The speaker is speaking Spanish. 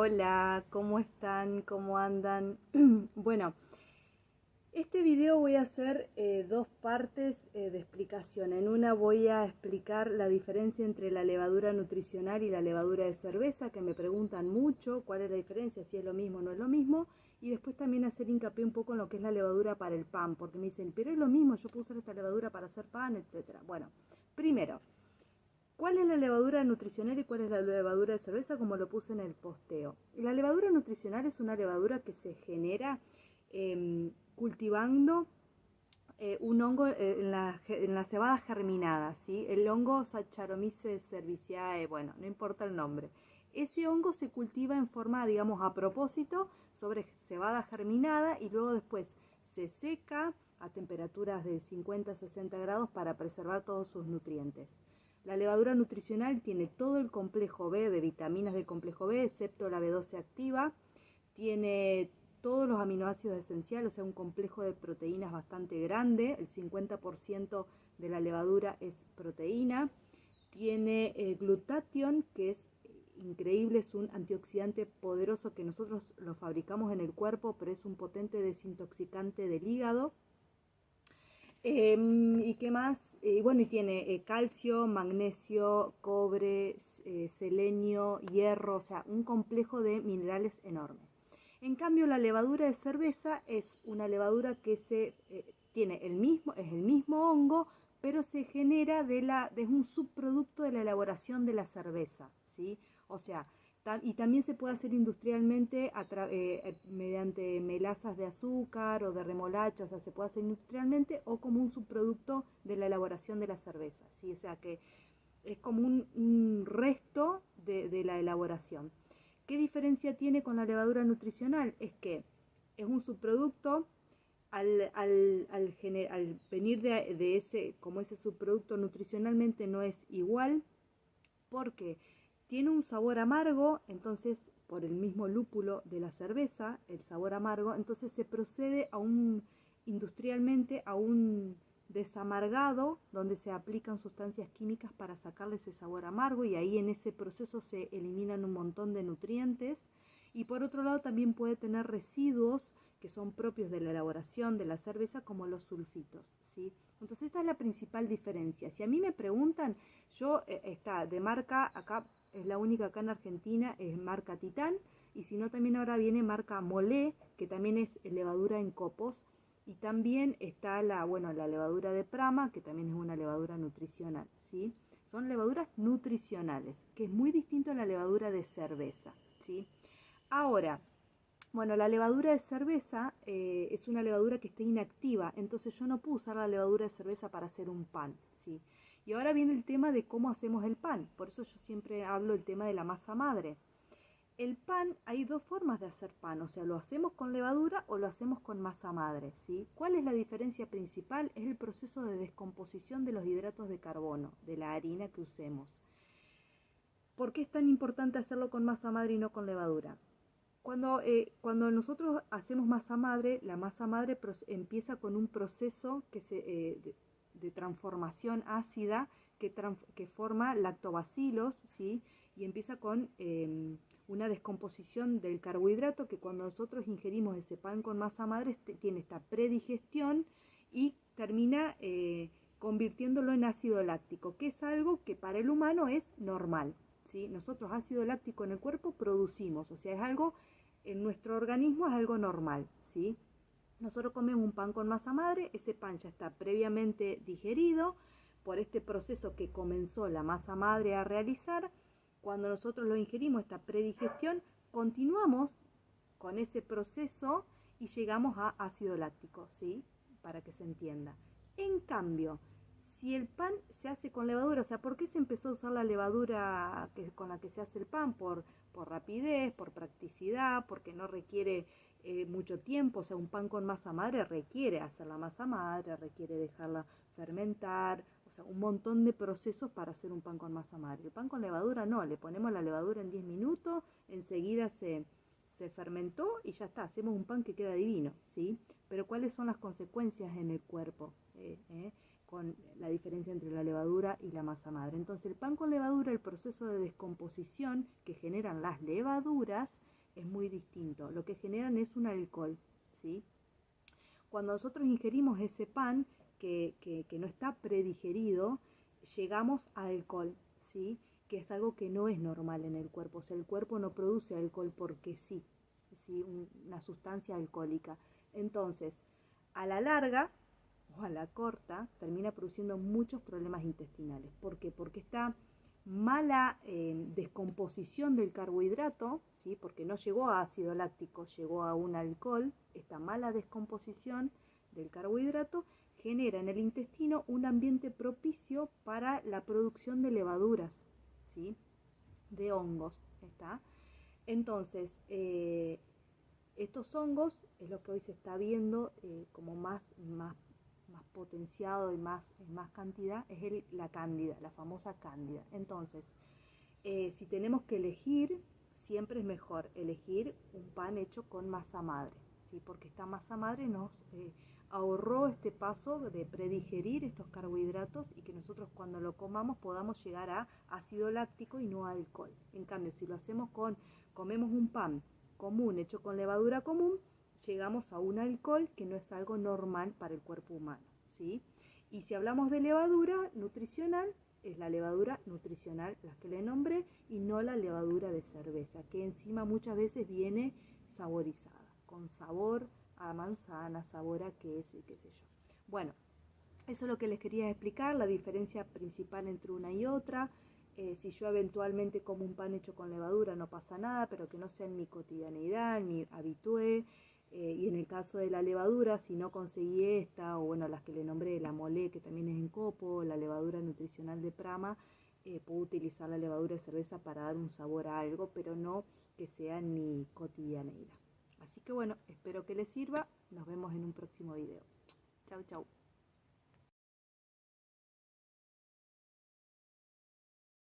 Hola, ¿cómo están? ¿Cómo andan? Bueno, este video voy a hacer dos partes de explicación. En una voy a explicar la diferencia entre la levadura nutricional y la levadura de cerveza, que me preguntan mucho cuál es la diferencia, si es lo mismo o no es lo mismo. Y después también hacer hincapié un poco en lo que es la levadura para el pan, porque me dicen, pero es lo mismo, yo puedo usar esta levadura para hacer pan, etcétera. Bueno, primero, ¿cuál es la levadura nutricional y cuál es la levadura de cerveza? Como lo puse en el posteo. La levadura nutricional es una levadura que se genera cultivando un hongo en la cebada germinada, ¿sí? El hongo Saccharomyces cerevisiae, bueno, no importa el nombre. Ese hongo se cultiva en forma, digamos, a propósito sobre cebada germinada y luego después se seca a temperaturas de 50 a 60 grados para preservar todos sus nutrientes. La levadura nutricional tiene todo el complejo B de vitaminas del complejo B, excepto la B12 activa. Tiene todos los aminoácidos esenciales, o sea, un complejo de proteínas bastante grande. El 50% de la levadura es proteína. Tiene glutatión, que es increíble, es un antioxidante poderoso que nosotros lo fabricamos en el cuerpo, pero es un potente desintoxicante del hígado. ¿Y qué más? Bueno, y tiene calcio, magnesio, cobre, selenio, hierro, o sea, un complejo de minerales enorme. En cambio, la levadura de cerveza es una levadura que tiene es el mismo hongo, pero se genera de un subproducto de la elaboración de la cerveza, ¿sí? O sea, y también se puede hacer industrialmente mediante melazas de azúcar o de remolacha, o sea, se puede hacer industrialmente o como un subproducto de la elaboración de la cerveza, ¿sí? O sea, que es como un resto de la elaboración. ¿Qué diferencia tiene con la levadura nutricional? Es que es un subproducto al venir de ese, como ese subproducto nutricionalmente no es igual, porque tiene un sabor amargo, entonces por el mismo lúpulo de la cerveza, el sabor amargo, entonces se procede industrialmente a un desamargado donde se aplican sustancias químicas para sacarle ese sabor amargo y ahí en ese proceso se eliminan un montón de nutrientes. Y por otro lado también puede tener residuos que son propios de la elaboración de la cerveza, como los sulfitos, ¿sí? Entonces esta es la principal diferencia. Si a mí me preguntan, yo está de marca, acá es la única acá en Argentina, es marca Titán, y si no también ahora viene marca Molé, que también es levadura en copos, y también está la levadura de Prama, que también es una levadura nutricional, ¿sí? Son levaduras nutricionales, que es muy distinto a la levadura de cerveza, ¿sí? Ahora, bueno, la levadura de cerveza es una levadura que está inactiva, entonces yo no puedo usar la levadura de cerveza para hacer un pan, ¿sí? Y ahora viene el tema de cómo hacemos el pan, por eso yo siempre hablo del tema de la masa madre. El pan, hay dos formas de hacer pan, o sea, lo hacemos con levadura o lo hacemos con masa madre, ¿sí? ¿Cuál es la diferencia principal? Es el proceso de descomposición de los hidratos de carbono, de la harina que usemos. ¿Por qué es tan importante hacerlo con masa madre y no con levadura? Cuando nosotros hacemos masa madre, la masa madre empieza con un proceso de transformación ácida que forma lactobacilos, ¿sí? Y empieza con una descomposición del carbohidrato que cuando nosotros ingerimos ese pan con masa madre tiene esta predigestión y termina convirtiéndolo en ácido láctico, que es algo que para el humano es normal, ¿sí? Nosotros ácido láctico en el cuerpo producimos, o sea, es algo en nuestro organismo es algo normal, ¿sí? Nosotros comemos un pan con masa madre, ese pan ya está previamente digerido por este proceso que comenzó la masa madre a realizar. Cuando nosotros lo ingerimos, esta predigestión, continuamos con ese proceso y llegamos a ácido láctico, ¿sí? Para que se entienda. En cambio, si el pan se hace con levadura, o sea, ¿por qué se empezó a usar la levadura con la que se hace el pan? Por rapidez, por practicidad, porque no requiere mucho tiempo, o sea, un pan con masa madre requiere hacer la masa madre, requiere dejarla fermentar, o sea, un montón de procesos para hacer un pan con masa madre. El pan con levadura no, le ponemos la levadura en 10 minutos, enseguida se fermentó y ya está, hacemos un pan que queda divino, ¿sí? Pero ¿cuáles son las consecuencias en el cuerpo? Con la diferencia entre la levadura y la masa madre. Entonces el pan con levadura, el proceso de descomposición que generan las levaduras es muy distinto. Lo que generan es un alcohol, ¿sí? Cuando nosotros ingerimos ese pan que no está predigerido, llegamos a alcohol, ¿sí? Que es algo que no es normal en el cuerpo. O sea, el cuerpo no produce alcohol porque sí, ¿sí? Una sustancia alcohólica. Entonces, a la larga o a la corta, termina produciendo muchos problemas intestinales. ¿Por qué? Porque esta mala descomposición del carbohidrato, ¿sí? Porque no llegó a ácido láctico, llegó a un alcohol. Esta mala descomposición del carbohidrato genera en el intestino un ambiente propicio para la producción de levaduras, ¿sí? De hongos, ¿está? Entonces, estos hongos es lo que hoy se está viendo como más potenciado y en más cantidad, es la cándida, la famosa cándida. Entonces, si tenemos que elegir, siempre es mejor elegir un pan hecho con masa madre, ¿sí? Porque esta masa madre nos ahorró este paso de predigerir estos carbohidratos y que nosotros cuando lo comamos podamos llegar a ácido láctico y no a alcohol. En cambio, si lo hacemos comemos un pan común hecho con levadura común, llegamos a un alcohol que no es algo normal para el cuerpo humano, ¿sí? Y si hablamos de levadura nutricional, es la levadura nutricional, las que le nombré, y no la levadura de cerveza, que encima muchas veces viene saborizada, con sabor a manzana, sabor a queso y qué sé yo. Bueno, eso es lo que les quería explicar, la diferencia principal entre una y otra. Si yo eventualmente como un pan hecho con levadura no pasa nada, pero que no sea en mi cotidianeidad, en mi habitué. Y en el caso de la levadura, si no conseguí esta, o bueno, las que le nombré, la molé, que también es en copo, la levadura nutricional de Prama, puedo utilizar la levadura de cerveza para dar un sabor a algo, pero no que sea en mi cotidianeidad. Así que bueno, espero que les sirva. Nos vemos en un próximo video. Chau, chau.